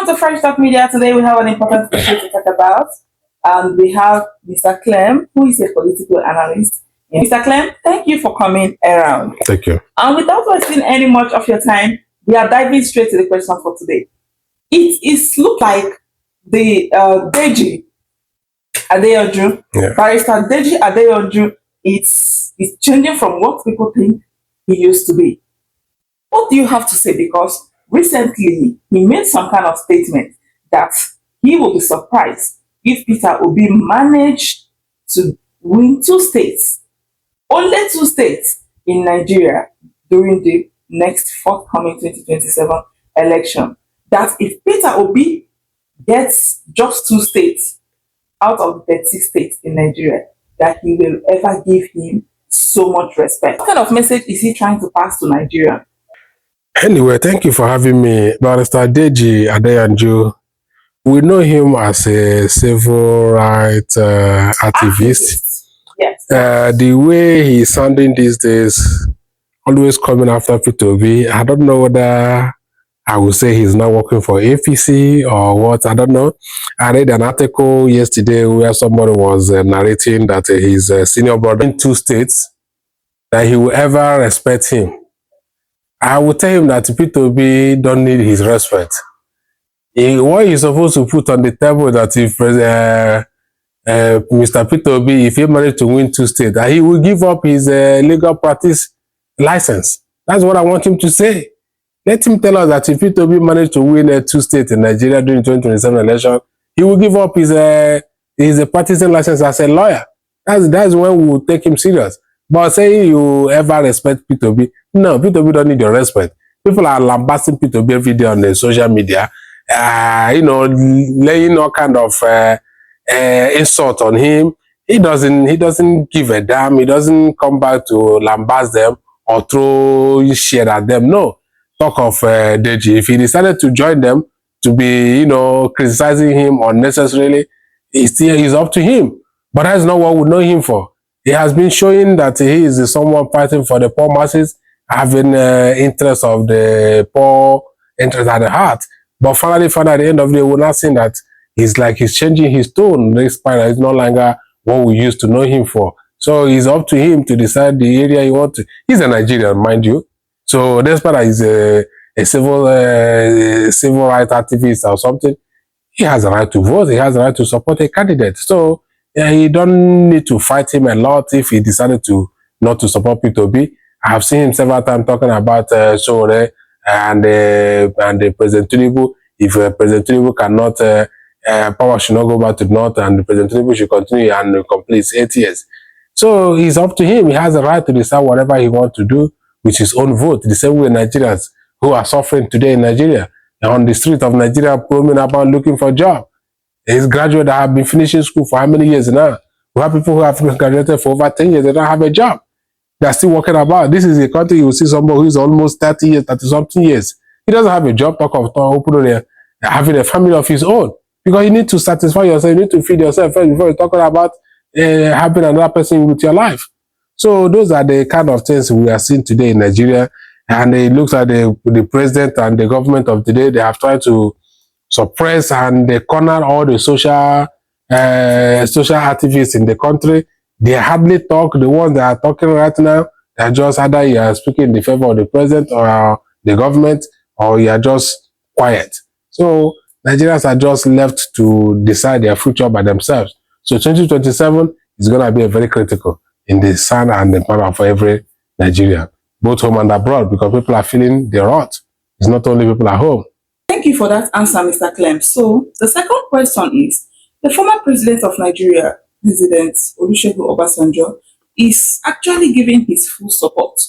Welcome to Fresh Talk Media. Today we have an important issue to talk about. And we have Mr. Clem, who is a political analyst. Mr. Clem, thank you for coming around. Thank you. And without wasting any much of your time, we are diving straight to the question for today. It looks like the Deji Adeyanju, Barrister Deji Adeyanju, it's changing from what people think he used to be. What do you have to say? Because recently he made some kind of statement that he will be surprised if Peter Obi managed to win 2 states, only 2 states in Nigeria during the next forthcoming 2027 election. That if Peter Obi gets just 2 states out of the 36 states in Nigeria, that he will ever give him so much respect. What kind of message is he trying to pass to Nigeria? Anyway, thank you for having me. Barrister Deji Adeyanju, we know him as a civil rights activist. Yes. The way he's sounding these days, always coming after Peter Obi, I don't know whether I would say he's not working for APC or what, I don't know. I read an article yesterday where somebody was narrating that his senior brother in 2 states, that he will ever respect him. I will tell him that Peter Obi don't need his respect. What he's supposed to put on the table that if Mr. Peter Obi, if he managed to win 2 states, that he will give up his legal practice license. That's what I want him to say. Let him tell us that if Peter Obi managed to win 2 states in Nigeria during 2027 election, he will give up his practicing license as a lawyer. That's when we will take him serious. But saying you ever respect Peter Obi, no, Peter Obi don't need your respect. People are lambasting Peter Obi every day on the social media, laying all kind of insult on him. He doesn't give a damn. He doesn't come back to lambast them or throw shit at them. No. Talk of Deji. If he decided to join them to be, criticizing him unnecessarily, it's up to him. But that's not what we know him for. He has been showing that he is someone fighting for the poor masses, having interest of the poor interest at the heart. But finally, at the end of the day, we're not seeing that he's changing his tone. This part is no longer what we used to know him for. So it's up to him to decide the area he wants to. He's a Nigerian, mind you. So despite he's a civil rights activist or something, he has a right to vote. He has a right to support a candidate. So he don't need to fight him a lot if he decided to not to support Peter Obi. I have seen him several times talking about Sowore and President Tinubu. If President Tinubu cannot, power should not go back to the north, and President Tinubu should continue and complete 8 years. So it's up to him. He has a right to decide whatever he wants to do with his own vote. The same way Nigerians who are suffering today in Nigeria, on the street of Nigeria, roaming about looking for a job. These graduates that have been finishing school for how many years now? We have people who have graduated for over 10 years, they don't have a job. They're still working about. This is a country you will see somebody who is almost 30 years, 30-something years. He doesn't have a job, talk of having a family of his own. Because you need to satisfy yourself, you need to feed yourself first before you're talking about having another person with your life. So those are the kind of things we are seeing today in Nigeria. And it looks like the president and the government of today, they have tried to suppress and they corner all the social activists in the country. They hardly talk. The ones that are talking right now, they're just either you are speaking in the favor of the president or the government, or you are just quiet. So Nigerians are just left to decide their future by themselves. So 2027 is going to be very critical in the sun and the power for every Nigerian, both home and abroad, because people are feeling the rot. It's not only people at home. Thank you for that answer, Mr. Clem. So the second question is, the former president of Nigeria, President Olusegun Obasanjo, is actually giving his full support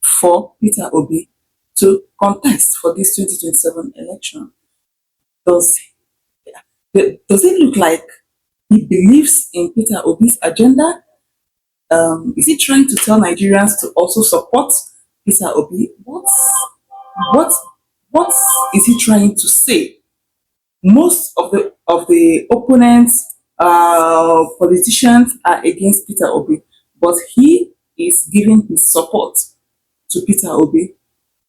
for Peter Obi to contest for this 2027 election. Does it look like he believes in Peter Obi's agenda? Is he trying to tell Nigerians to also support Peter Obi? What is he trying to say? Most of the opponents, politicians are against Peter Obi, but he is giving his support to Peter Obi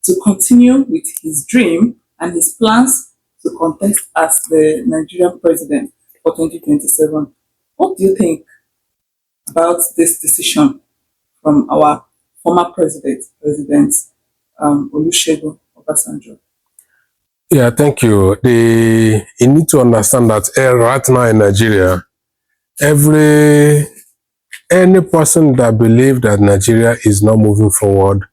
to continue with his dream and his plans to contest as the Nigerian president for 2027. What do you think about this decision from our former President Olusegun Obasanjo? Yeah, thank you. You need to understand that right now in Nigeria, any person that believes that Nigeria is not moving forward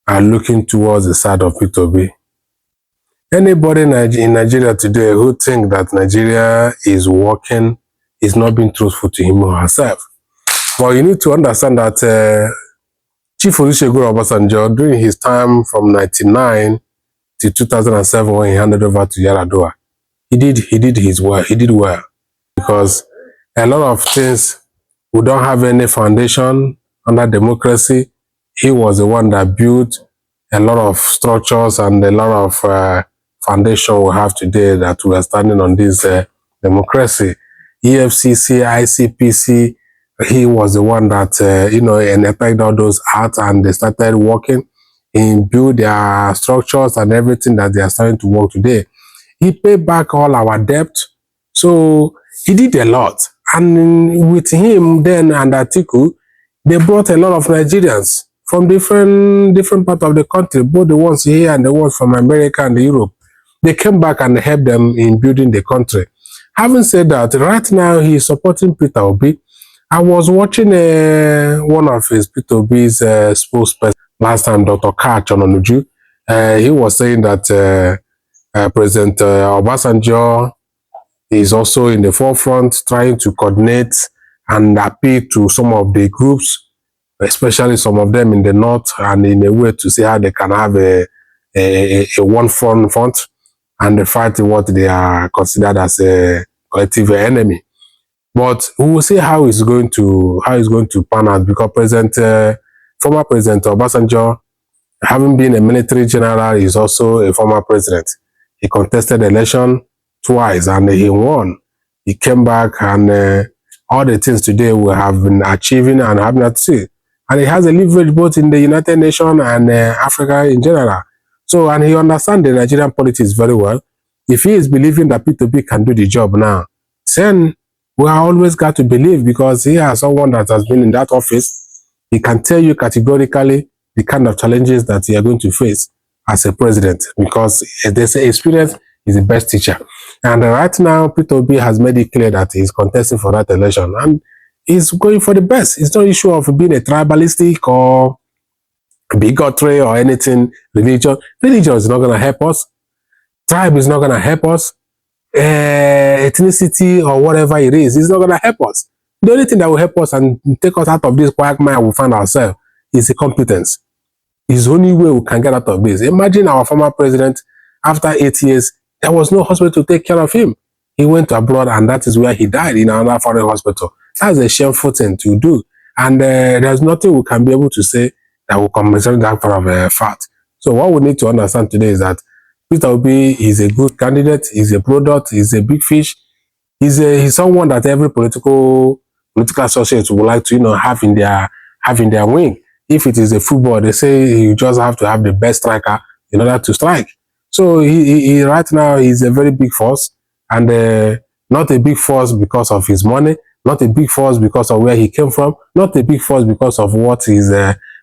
are looking towards the side of P2B. Anybody in Nigeria today who thinks that Nigeria is working is not being truthful to him or herself. But you need to understand that Chief Olusegun Obasanjo, during his time from 1999 to 2007 when he handed over to Yar'Adua, he did well because a lot of things we don't have any foundation under democracy. He was the one that built a lot of structures and a lot of foundation we have today that we are standing on this democracy. EFCC, ICPC, he was the one that, enacted all those acts and they started working and build their structures and everything that they are starting to work today. He paid back all our debt. So he did a lot. And with him then and Atiku, they brought a lot of Nigerians from different parts of the country, both the ones here and the ones from America and Europe. They came back and helped them in building the country. Having said that, right now he's supporting Peter Obi. I was watching one of his Peter Obi's spokesperson last time, Dr. Kach Ononuju. He was saying that President Obasanjo is also in the forefront trying to coordinate and appeal to some of the groups, especially some of them in the north, and in a way to see how they can have a one front and fight what they are considered as a collective enemy. But we will see how it's going to pan out, because former President Obasanjo, having been a military general, is also a former president. He contested the election twice and he won. He came back and all the things today we have been achieving and having at sea. And he has a leverage both in the United Nations and Africa in general. So, and he understands the Nigerian politics very well. If he is believing that P2B can do the job now, then we are always got to believe, because he has someone that has been in that office. He can tell you categorically the kind of challenges that you are going to face as a president, because they say experience is the best teacher. And right now, P2B has made it clear that he's contesting for that election and he's going for the best. It's not an issue of being a tribalistic or bigotry or anything. Religion is not going to help us. Tribe is not going to help us. Ethnicity or whatever it is, it's not going to help us. The only thing that will help us and take us out of this quagmire we find ourselves is the competence. It's the only way we can get out of this. Imagine our former president, after 8 years, there was no hospital to take care of him. He went abroad and that is where he died, in another foreign hospital. That's a shameful thing to do. And there's nothing we can be able to say that will compensate that part of a fact. So what we need to understand today is that Peter Obi is a good candidate, he's a product, he's a big fish. He's someone that every political associate would like to, have in their wing. If it is a football, they say you just have to have the best striker in order to strike. So he right now he's a very big force, and not a big force because of his money, not a big force because of where he came from, not a big force because of what he's,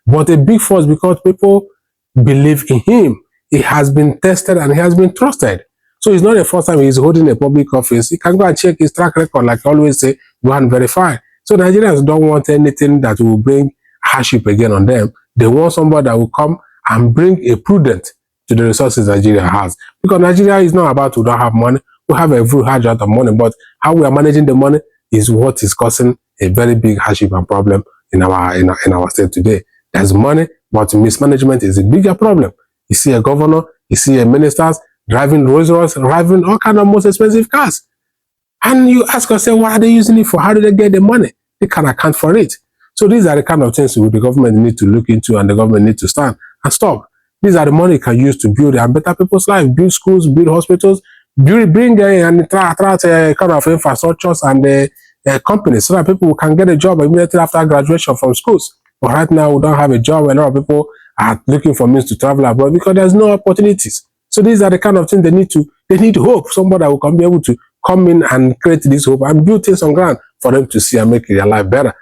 but a big force because people believe in him. He has been tested and he has been trusted. So it's not the first time he's holding a public office. He can go and check his track record, like I always say, go and verify. So Nigerians don't want anything that will bring hardship again on them. They want somebody that will come and bring a prudent to the resources Nigeria has. Because Nigeria is not about we don't have money. We have a full hard of money, but how we are managing the money is what is causing a very big hardship and problem in our state today. There's money, but mismanagement is a bigger problem. You see a governor, you see a ministers driving Rolls Royce, driving all kind of most expensive cars. And you ask yourself, what are they using it for? How do they get the money? They can account for it. So these are the kind of things the government need to look into and the government need to stand and stop. These are the money you can use to build and better people's life, build schools, build hospitals, bring and attract kind of infrastructures and companies so that people can get a job immediately after graduation from schools. But right now, we don't have a job. A lot of people are looking for means to travel abroad because there's no opportunities. So these are the kind of things they need hope. Somebody that will be able to come in and create this hope and build things on ground for them to see and make their life better.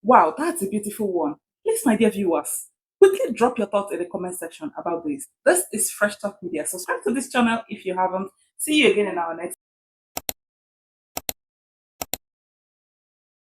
Wow, that's a beautiful one. Please, my dear viewers, quickly drop your thoughts in the comment section about this. This is Fresh Talk Media. Subscribe to this channel if you haven't. See you again in our next